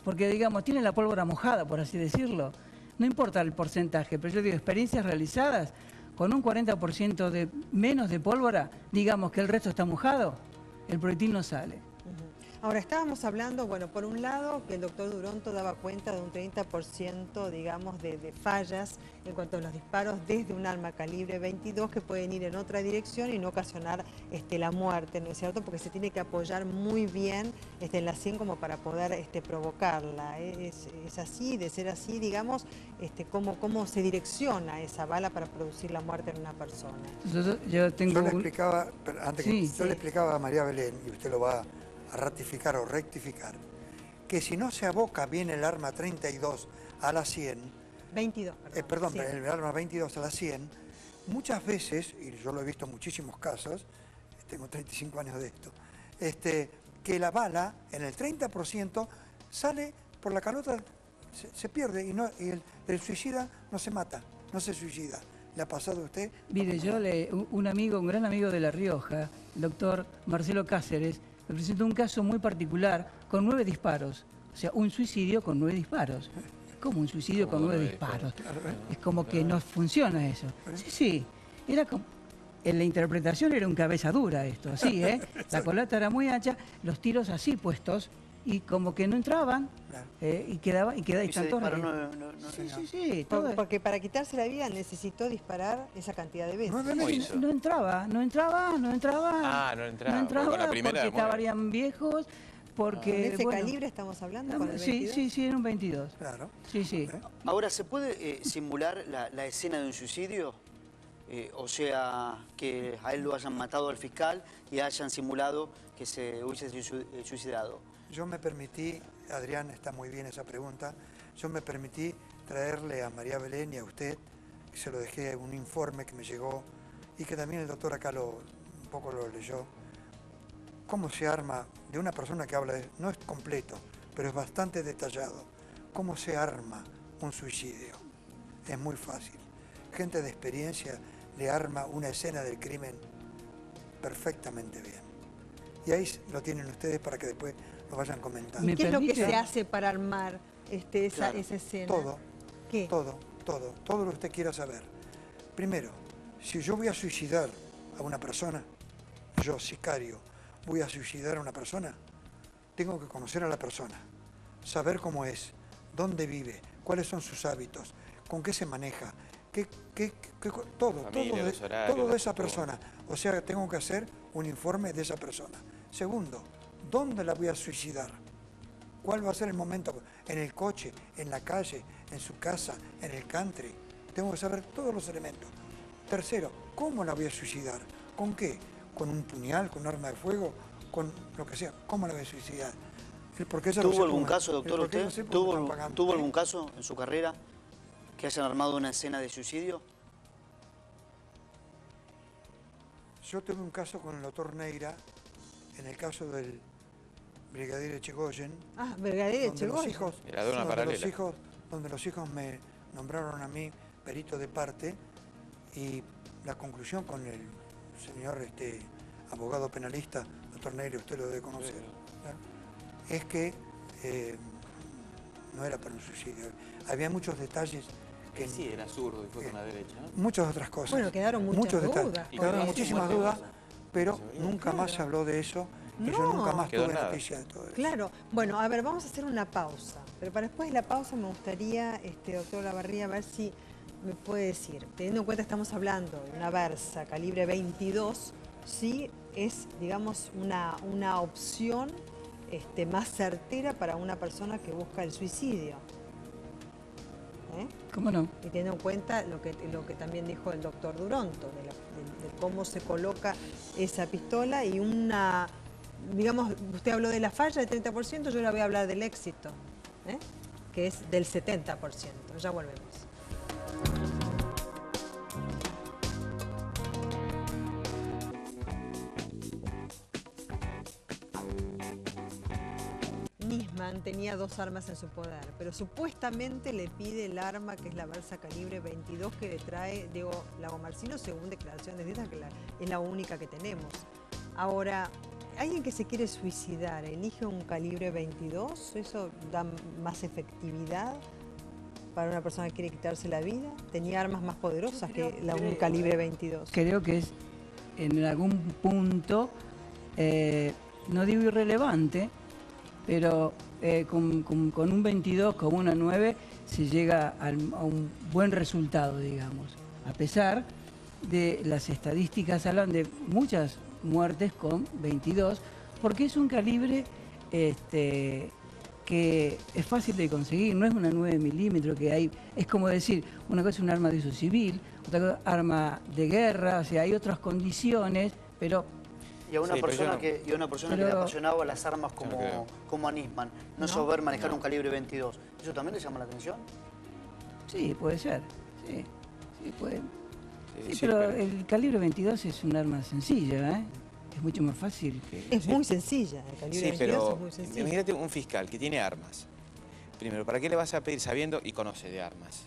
porque digamos, tiene la pólvora mojada, por así decirlo. No importa el porcentaje, pero yo digo, experiencias realizadas, con un 40% de menos de pólvora, digamos que el resto está mojado, el proyectil no sale.
Ahora, estábamos hablando, bueno, por un lado, que el doctor Duronto daba cuenta de un 30%, digamos, de fallas en cuanto a los disparos desde un arma calibre 22 que pueden ir en otra dirección y no ocasionar la muerte, ¿no es cierto? Porque se tiene que apoyar muy bien en la sien como para poder provocarla. Es así, de ser así, digamos, cómo se direcciona esa bala para producir la muerte en una persona.
Yo le explicaba, antes que yo le explicaba a María Belén, y usted lo va a ratificar o rectificar, que si no se aboca bien el arma 32 a la 100,
22,
perdón, el arma 22 a la 100, muchas veces, y yo lo he visto en muchísimos casos, tengo 35 años de esto, que la bala en el 30% sale por la calota, se pierde y el suicida no se mata, no se suicida. ¿Le ha pasado a usted?
Mire, yo un gran amigo de La Rioja, el doctor Marcelo Cáceres, me presentó un caso muy particular con 9 disparos. O sea, un suicidio con 9 disparos. ¿Cómo un suicidio con 9 disparos? Es como que no funciona eso. Sí. Era como... En la interpretación era un cabeza dura esto, así, ¿eh? La colata era muy ancha, los tiros así puestos, y como que no entraban, y quedaba Sí,
porque para quitarse la vida necesitó disparar esa cantidad de veces.
No entraba.
Ah, no entraba. Con la primera,
porque estaban viejos, porque...
¿De ese calibre estamos hablando? ¿Con el 22?
Sí, en un 22.
Claro.
Sí.
Ahora, ¿se puede simular la escena de un suicidio? O sea, que a él lo hayan matado al fiscal y hayan simulado que se hubiese suicidado.
Yo me permití, Adrián, está muy bien esa pregunta, yo me permití traerle a María Belén y a usted, que se lo dejé en un informe que me llegó y que también el doctor acá un poco lo leyó, cómo se arma de una persona que habla, no es completo, pero es bastante detallado, cómo se arma un suicidio. Es muy fácil. Gente de experiencia le arma una escena del crimen perfectamente bien. Y ahí lo tienen ustedes para que después lo vayan comentando.
¿Y qué es lo que se hace para armar esa escena?
Todo.
¿Qué?
Todo lo que usted quiera saber. Primero, si yo voy a suicidar a una persona, yo, sicario, voy a suicidar a una persona, tengo que conocer a la persona, saber cómo es, dónde vive, cuáles son sus hábitos, con qué se maneja, todo de esa persona. O sea, tengo que hacer un informe de esa persona. Segundo, ¿dónde la voy a suicidar? ¿Cuál va a ser el momento? ¿En el coche? ¿En la calle? ¿En su casa? ¿En el country? Tengo que saber todos los elementos. Tercero, ¿cómo la voy a suicidar? ¿Con qué? ¿Con un puñal? ¿Con un arma de fuego? ¿Con lo que sea? ¿Cómo la voy a suicidar?
¿Tuvo algún caso, doctor, usted? ¿Tuvo algún caso en su carrera que hayan armado una escena de suicidio?
Yo tuve un caso con el doctor Neira, en el caso del brigadier Echegoyen.
Ah, brigadier Echegoyen.
Donde los hijos me nombraron a mí perito de parte y la conclusión con el señor abogado penalista, doctor Negri, usted lo debe conocer, ¿verdad? Es que no era para un suicidio. Había muchos detalles que
sí, era zurdo y fue con la derecha, ¿no?
Muchas otras cosas.
Bueno, quedaron muchas dudas.
Quedaron muchísimas dudas, pero nunca más se habló de eso. Y yo nunca más tuve noticia de todo eso.
Claro. Bueno, a ver, vamos a hacer una pausa. Pero para después de la pausa me gustaría, doctor Olavarría, a ver si me puede decir, teniendo en cuenta que estamos hablando de una Versa calibre 22, si es, digamos, una opción más certera para una persona que busca el suicidio.
¿Cómo no?
Y teniendo en cuenta lo que también dijo el doctor Duronto, de cómo se coloca esa pistola y digamos, usted habló de la falla del 30%, yo le voy a hablar del éxito, que es del 70%. Ya volvemos. Nisman tenía 2 armas en su poder, pero supuestamente le pide el arma que es la Versa calibre 22 que le trae Diego Lagomarsino, según declaraciones de esta, que es la única que tenemos. Ahora, alguien que se quiere suicidar, ¿elige un calibre 22? ¿Eso da más efectividad para una persona que quiere quitarse la vida? ¿Tenía armas más poderosas que un calibre 22?
Creo que es en algún punto, no digo irrelevante, pero con un 22, con una 9, se llega a un buen resultado, digamos. A pesar de las estadísticas, hablan de muchas muertes con 22, porque es un calibre que es fácil de conseguir, no es una 9 milímetros que hay, es como decir, una cosa es un arma de uso civil, otra cosa arma de guerra, o sea, hay otras condiciones, pero...
Y a una persona que le apasionaba las armas como a Nisman, no saber manejar un calibre 22, ¿eso también le llama la atención?
Sí, puede ser, sí puede. Sí, pero el calibre 22 es un arma sencilla, ¿eh? Es mucho más fácil que...
Es muy sencilla, el calibre 22 es muy sencilla.
Imagínate un fiscal que tiene armas. Primero, ¿para qué le vas a pedir, sabiendo y conoce de armas,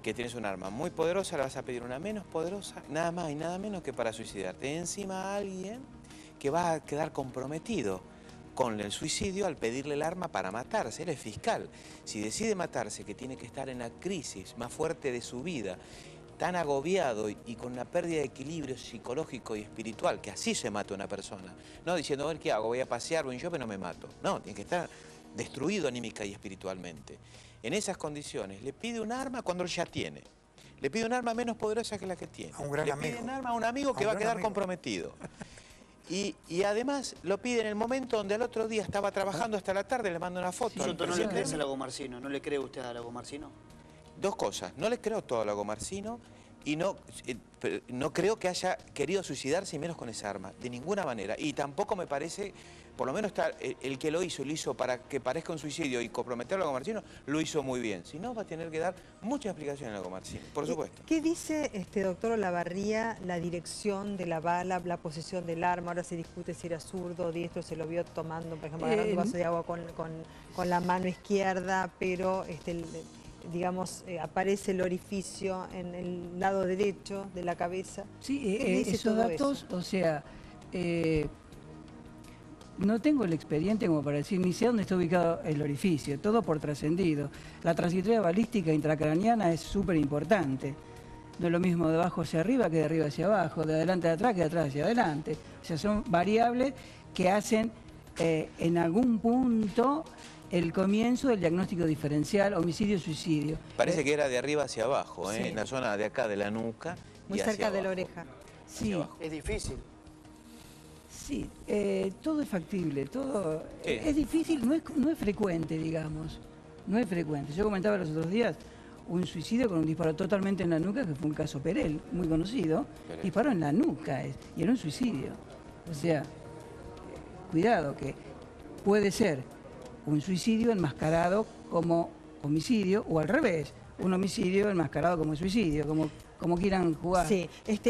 que tienes un arma muy poderosa, le vas a pedir una menos poderosa, nada más y nada menos que para suicidarte? Encima a alguien que va a quedar comprometido con el suicidio al pedirle el arma para matarse. Él es fiscal. Si decide matarse, que tiene que estar en la crisis más fuerte de su vida, tan agobiado y con una pérdida de equilibrio psicológico y espiritual, que así se mata una persona. No diciendo, a ver, ¿qué hago? Voy a pasear, voy yo, pero no me mato. No, tiene que estar destruido anímica y espiritualmente. En esas condiciones, le pide un arma cuando él ya tiene. Le pide un arma menos poderosa que la que tiene.
A un gran amigo.
Le pide un arma a un amigo que va a quedar comprometido. Y además lo pide en el momento donde al otro día estaba trabajando hasta la tarde, le manda una foto.
¿No le crees a Lagomarsino? ¿No le cree usted a Lagomarsino?
Dos cosas, no le creo todo a Lagomarsino y no creo que haya querido suicidarse y menos con esa arma, de ninguna manera. Y tampoco me parece, por lo menos el que lo hizo para que parezca un suicidio y comprometerlo a Lagomarsino, lo hizo muy bien. Si no, va a tener que dar muchas explicaciones a Lagomarsino, por supuesto.
¿Qué dice, doctor Olavarría, la dirección de la bala, la posición del arma? Ahora se discute si era zurdo o diestro, se lo vio tomando, por ejemplo, agarrando un vaso de agua con la mano izquierda, pero digamos, aparece el orificio en el lado derecho de la cabeza.
Sí, esos datos, o sea, no tengo el expediente como para decir ni sé dónde está ubicado el orificio, todo por trascendido. La trayectoria balística intracraniana es súper importante. No es lo mismo de abajo hacia arriba que de arriba hacia abajo, de adelante a atrás que de atrás hacia adelante. O sea, son variables que hacen en algún punto el comienzo del diagnóstico diferencial, homicidio-suicidio.
Parece que era de arriba hacia abajo,
sí,
en la zona de acá de la nuca.
Muy cerca de la oreja.
Sí.
Es difícil.
Sí, todo es factible, todo es difícil, no es frecuente, digamos. No es frecuente. Yo comentaba los otros días un suicidio con un disparo totalmente en la nuca, que fue un caso Perel, muy conocido. Disparó en la nuca y era un suicidio. O sea, cuidado, que puede ser un suicidio enmascarado como homicidio o al revés, un homicidio enmascarado como suicidio, como como quieran jugar.
Sí,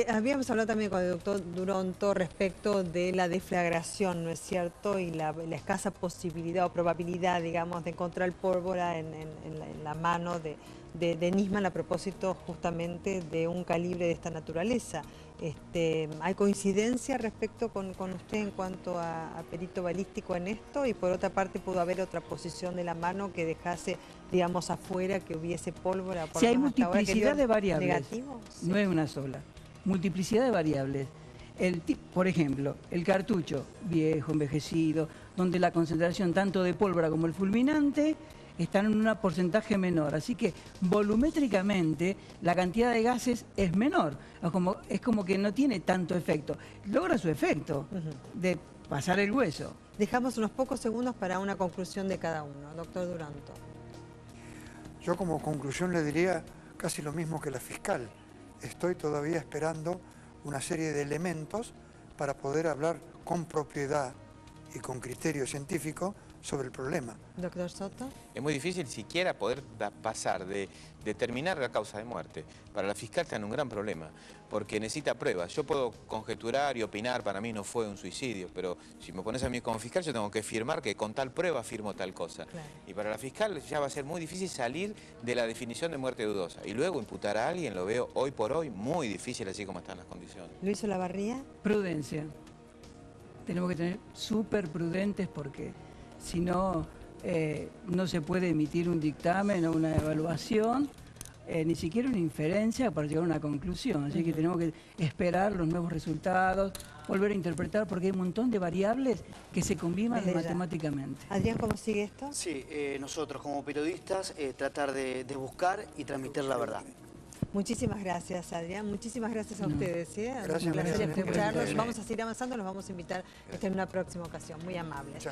habíamos hablado también con el doctor Duronto respecto de la deflagración, ¿no es cierto? Y la escasa posibilidad o probabilidad, digamos, de encontrar pólvora en la mano de Nisman a propósito justamente de un calibre de esta naturaleza. ¿Hay coincidencia respecto con usted en cuanto a perito balístico en esto? Y por otra parte, ¿pudo haber otra posición de la mano que dejase, digamos, afuera que hubiese pólvora?
Si hay multiplicidad de variables,
negativo, sí.
no es una sola, multiplicidad de variables. Por ejemplo, el cartucho viejo, envejecido, donde la concentración tanto de pólvora como el fulminante están en un porcentaje menor, así que volumétricamente la cantidad de gases es menor, es como que no tiene tanto efecto, logra su efecto de pasar el hueso.
Dejamos unos pocos segundos para una conclusión de cada uno. Doctor Duranto.
Yo como conclusión le diría casi lo mismo que la fiscal. Estoy todavía esperando una serie de elementos para poder hablar con propiedad y con criterio científico sobre el problema.
Doctor Soto.
Es muy difícil siquiera poder pasar de determinar la causa de muerte. Para la fiscal está en un gran problema, porque necesita pruebas. Yo puedo conjeturar y opinar, para mí no fue un suicidio, pero si me pones a mí como fiscal, yo tengo que firmar que con tal prueba firmo tal cosa. Claro. Y para la fiscal ya va a ser muy difícil salir de la definición de muerte dudosa. Y luego imputar a alguien, lo veo hoy por hoy muy difícil, así como están las condiciones.
Luis Olavarría.
Prudencia. Tenemos que tener súper prudentes porque si no, no se puede emitir un dictamen o una evaluación, ni siquiera una inferencia para llegar a una conclusión. Así que tenemos que esperar los nuevos resultados, volver a interpretar, porque hay un montón de variables que se combinan matemáticamente.
Adrián, ¿cómo sigue esto?
Sí, nosotros como periodistas tratar de buscar y transmitir la verdad.
Muchísimas gracias, Adrián. Muchísimas gracias a ustedes.
Gracias,
un placer escucharlos.
gracias.
Vamos a seguir avanzando, los vamos a invitar en una próxima ocasión. Muy amables.